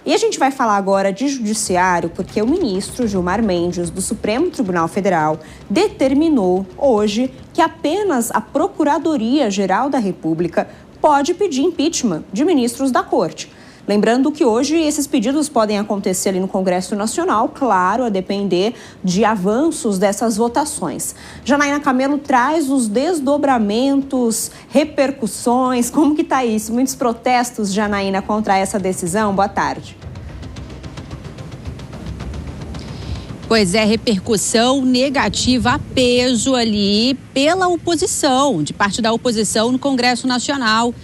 E a gente vai falar agora de judiciário porque o ministro Gilmar Mendes, do Supremo Tribunal Federal, determinou hoje que apenas a Procuradoria-Geral da República pode pedir impeachment de ministros da Corte. Lembrando que hoje esses pedidos podem acontecer ali no Congresso Nacional, claro, a depender de avanços dessas votações. Janaína Camelo traz os desdobramentos, repercussões, como que está isso? Muitos protestos, Janaína, contra essa decisão? Boa tarde. Pois é, repercussão negativa a peso ali pela oposição, de parte da oposição no Congresso Nacional.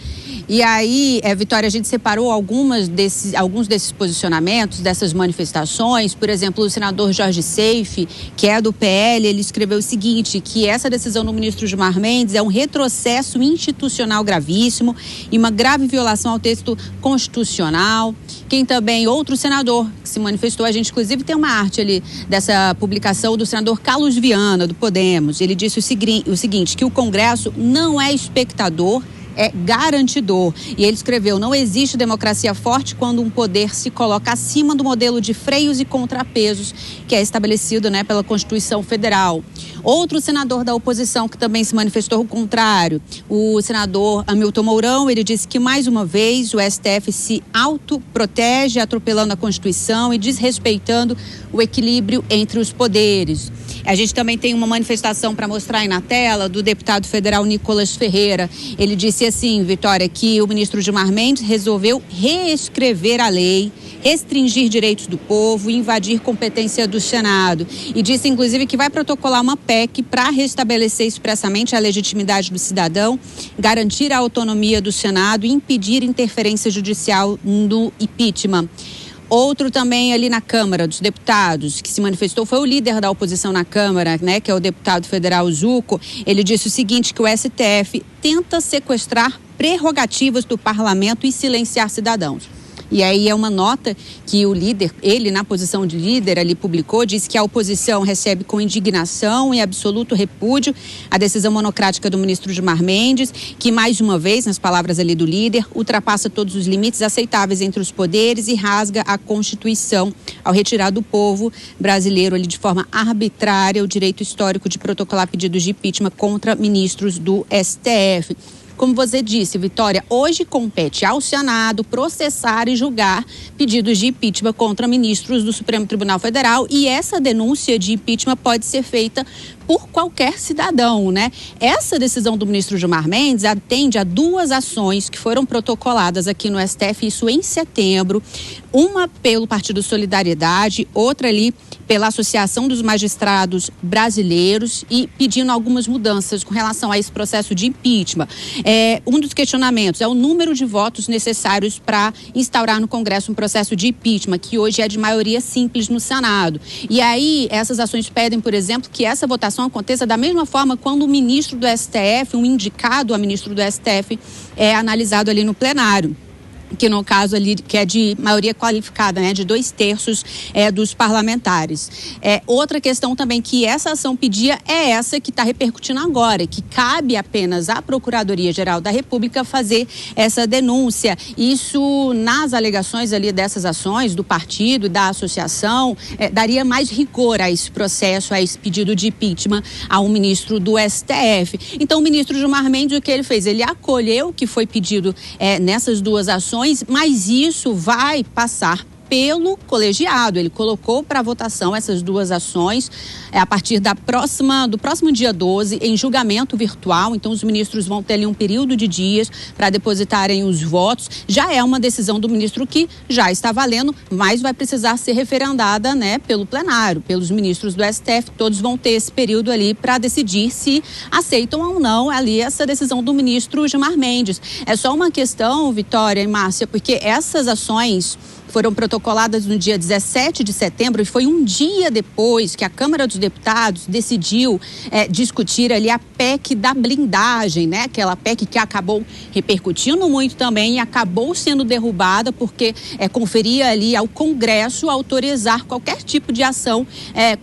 E aí, Vitória, a gente separou alguns desses posicionamentos, dessas manifestações. Por exemplo, o senador Jorge Seife, que é do PL, ele escreveu o seguinte, que essa decisão do ministro Gilmar Mendes é um retrocesso institucional gravíssimo e uma grave violação ao texto constitucional. Quem também, outro senador que se manifestou, a gente inclusive tem uma arte ali dessa publicação do senador Carlos Viana, do Podemos. Ele disse o seguinte, que o Congresso não é espectador, é garantidor. E ele escreveu, não existe democracia forte quando um poder se coloca acima do modelo de freios e contrapesos que é estabelecido, pela Constituição Federal. Outro senador da oposição que também se manifestou o contrário, o senador Hamilton Mourão, ele disse que mais uma vez o STF se autoprotege, atropelando a Constituição e desrespeitando o equilíbrio entre os poderes. A gente também tem uma manifestação para mostrar aí na tela do deputado federal Nicolas Ferreira. Ele disse assim, Vitória, que o ministro Gilmar Mendes resolveu reescrever a lei, restringir direitos do povo e invadir competência do Senado. E disse, inclusive, que vai protocolar uma PEC para restabelecer expressamente a legitimidade do cidadão, garantir a autonomia do Senado e impedir interferência judicial no impeachment. Outro também ali na Câmara dos Deputados, que se manifestou, foi o líder da oposição na Câmara, que é o deputado federal Zucco. Ele disse o seguinte, que o STF tenta sequestrar prerrogativas do parlamento e silenciar cidadãos. E aí é uma nota que o líder, ele na posição de líder ali publicou, disse que a oposição recebe com indignação e absoluto repúdio a decisão monocrática do ministro Gilmar Mendes, que mais uma vez, nas palavras ali do líder, ultrapassa todos os limites aceitáveis entre os poderes e rasga a Constituição ao retirar do povo brasileiro ali de forma arbitrária o direito histórico de protocolar pedidos de impeachment contra ministros do STF. Como você disse, Vitória, hoje compete ao Senado processar e julgar pedidos de impeachment contra ministros do Supremo Tribunal Federal e essa denúncia de impeachment pode ser feita por qualquer cidadão, Essa decisão do ministro Gilmar Mendes atende a duas ações que foram protocoladas aqui no STF, isso em setembro, uma pelo Partido Solidariedade, outra ali pela Associação dos Magistrados Brasileiros e pedindo algumas mudanças com relação a esse processo de impeachment. Um dos questionamentos é o número de votos necessários para instaurar no Congresso um processo de impeachment, que hoje é de maioria simples no Senado. E aí, essas ações pedem, por exemplo, que essa votação aconteça da mesma forma quando o ministro do STF, um indicado a ministro do STF, é analisado ali no plenário. Que no caso ali, que é de maioria qualificada, de 2/3 dos parlamentares. Outra questão também que essa ação pedia é essa que está repercutindo agora, que cabe apenas à Procuradoria-Geral da República fazer essa denúncia. Isso, nas alegações ali dessas ações, do partido, da associação, daria mais rigor a esse processo, a esse pedido de impeachment ao ministro do STF. Então, o ministro Gilmar Mendes, o que ele fez? Ele acolheu o que foi pedido nessas duas ações, mas isso vai passar pelo colegiado. Ele colocou para votação essas duas ações a partir do próximo dia 12, em julgamento virtual. Então, os ministros vão ter ali um período de dias para depositarem os votos. Já é uma decisão do ministro que já está valendo, mas vai precisar ser referendada, pelo plenário, pelos ministros do STF. Todos vão ter esse período ali para decidir se aceitam ou não ali essa decisão do ministro Gilmar Mendes. É só uma questão, Vitória e Márcia, porque essas ações foram protocoladas no dia 17 de setembro e foi um dia depois que a Câmara dos Deputados decidiu discutir ali a PEC da blindagem, Aquela PEC que acabou repercutindo muito também e acabou sendo derrubada porque conferia ali ao Congresso autorizar qualquer tipo de ação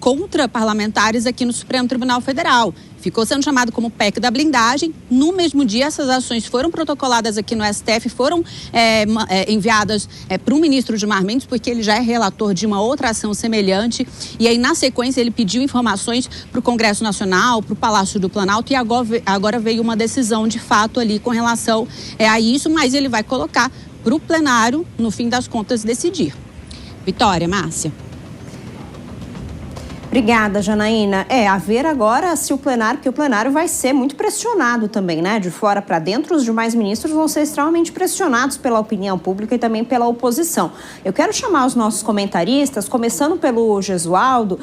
contra parlamentares aqui no Supremo Tribunal Federal. ficou sendo chamado como PEC da blindagem. No mesmo dia, essas ações foram protocoladas aqui no STF, foram enviadas para o ministro Gilmar Mendes, porque ele já é relator de uma outra ação semelhante. E aí, na sequência, ele pediu informações para o Congresso Nacional, para o Palácio do Planalto, e agora veio uma decisão de fato ali com relação a isso, mas ele vai colocar para o plenário, no fim das contas, decidir. Vitória, Márcia. Obrigada, Janaína. A ver agora se o plenário, porque o plenário vai ser muito pressionado também, né? De fora para dentro, os demais ministros vão ser extremamente pressionados pela opinião pública e também pela oposição. Eu quero chamar os nossos comentaristas, começando pelo Gesualdo.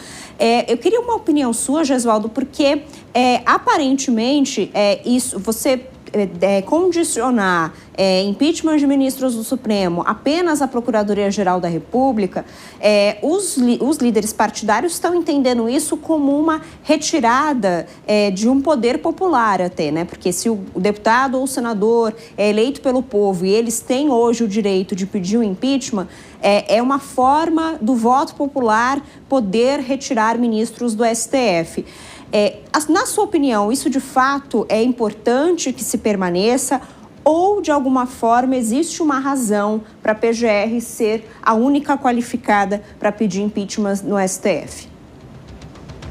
Eu queria uma opinião sua, Gesualdo, porque aparentemente isso você condicionar impeachment de ministros do Supremo apenas à Procuradoria-Geral da República, os líderes partidários estão entendendo isso como uma retirada de um poder popular até, né? Porque se o deputado ou o senador é eleito pelo povo e eles têm hoje o direito de pedir o impeachment, é uma forma do voto popular poder retirar ministros do STF. Na sua opinião, isso de fato é importante que se permaneça ou, de alguma forma, existe uma razão para a PGR ser a única qualificada para pedir impeachment no STF?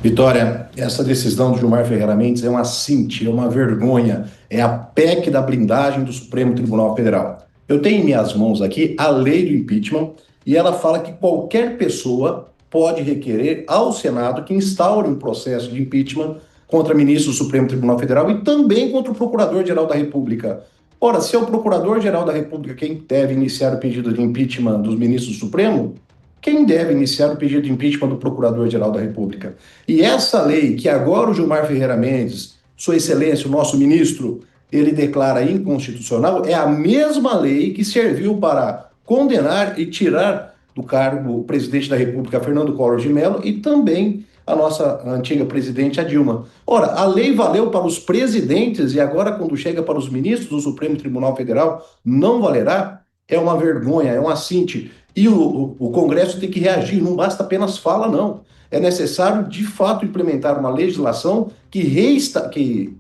Vitória, essa decisão do Gilmar Ferreira Mendes é uma cinte, é uma vergonha, é a PEC da blindagem do Supremo Tribunal Federal. Eu tenho em minhas mãos aqui a lei do impeachment e ela fala que qualquer pessoa pode requerer ao Senado que instaure um processo de impeachment contra ministros do Supremo Tribunal Federal e também contra o Procurador-Geral da República. Ora, se é o Procurador-Geral da República quem deve iniciar o pedido de impeachment dos ministros do Supremo, quem deve iniciar o pedido de impeachment do Procurador-Geral da República? E essa lei que agora o Gilmar Ferreira Mendes, Sua Excelência, o nosso ministro, ele declara inconstitucional, é a mesma lei que serviu para condenar e tirar do cargo o presidente da República, Fernando Collor de Mello, e também a nossa antiga presidente, a Dilma. Ora, a lei valeu para os presidentes e agora, quando chega para os ministros do Supremo Tribunal Federal, não valerá? É uma vergonha, é um assinte. E o Congresso tem que reagir, não basta apenas fala, não. É necessário, de fato, implementar uma legislação que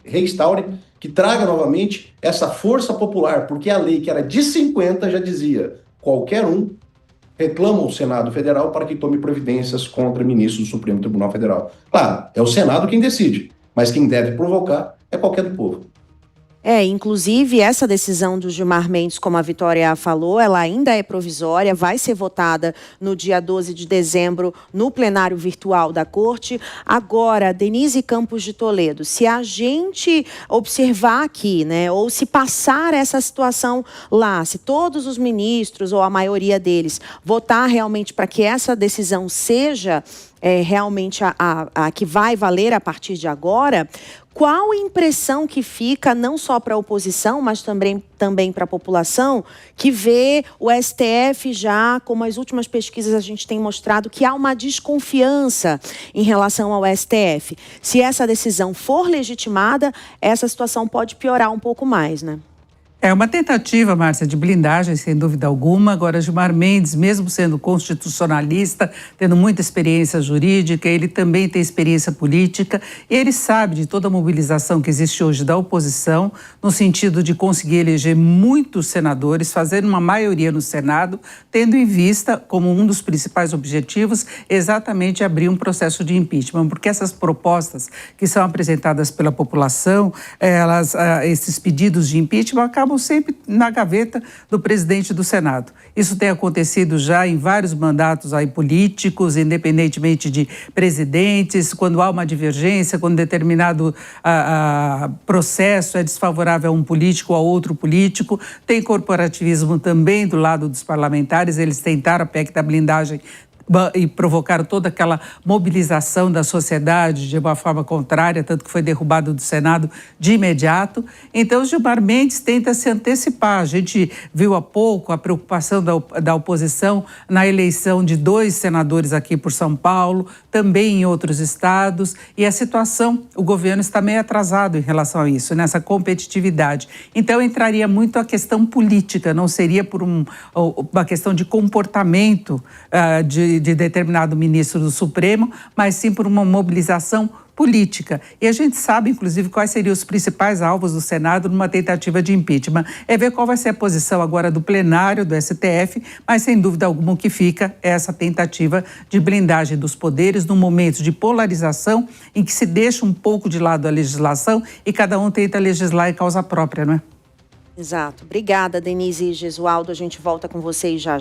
restaure, que traga novamente essa força popular, porque a lei que era de 50 já dizia, qualquer um reclama o Senado Federal para que tome providências contra ministros do Supremo Tribunal Federal. Claro, é o Senado quem decide, mas quem deve provocar é qualquer do povo. Inclusive essa decisão do Gilmar Mendes, como a Vitória falou, ela ainda é provisória, vai ser votada no dia 12 de dezembro no plenário virtual da Corte. Agora, Denise Campos de Toledo, se a gente observar aqui, né, ou se passar essa situação lá, se todos os ministros ou a maioria deles votar realmente para que essa decisão seja realmente a que vai valer a partir de agora, qual a impressão que fica não só para a oposição, mas também para a população, que vê o STF já, como as últimas pesquisas a gente tem mostrado, que há uma desconfiança em relação ao STF. Se essa decisão for legitimada, essa situação pode piorar um pouco mais, né? É uma tentativa, Márcia, de blindagem, sem dúvida alguma. Agora, Gilmar Mendes, mesmo sendo constitucionalista, tendo muita experiência jurídica, ele também tem experiência política. E ele sabe de toda a mobilização que existe hoje da oposição, no sentido de conseguir eleger muitos senadores, fazer uma maioria no Senado, tendo em vista, como um dos principais objetivos, exatamente abrir um processo de impeachment. Porque essas propostas que são apresentadas pela população, esses pedidos de impeachment acabam sempre na gaveta do presidente do Senado. Isso tem acontecido já em vários mandatos aí políticos, independentemente de presidentes, quando há uma divergência, quando determinado processo é desfavorável a um político ou a outro político. Tem corporativismo também do lado dos parlamentares, eles tentaram a PEC da blindagem e provocaram toda aquela mobilização da sociedade de uma forma contrária, tanto que foi derrubado do Senado de imediato. Então, o Gilmar Mendes tenta se antecipar. A gente viu há pouco a preocupação da oposição na eleição de 2 senadores aqui por São Paulo, também em outros estados, e a situação, o governo está meio atrasado em relação a isso, nessa competitividade. Então, entraria muito a questão política, não seria por uma questão de comportamento de determinado ministro do Supremo, mas sim por uma mobilização política. E a gente sabe, inclusive, quais seriam os principais alvos do Senado numa tentativa de impeachment. É ver qual vai ser a posição agora do plenário do STF, mas sem dúvida alguma o que fica é essa tentativa de blindagem dos poderes num momento de polarização em que se deixa um pouco de lado a legislação e cada um tenta legislar em causa própria, não é? Exato. Obrigada, Denise e Gesualdo. A gente volta com vocês já já.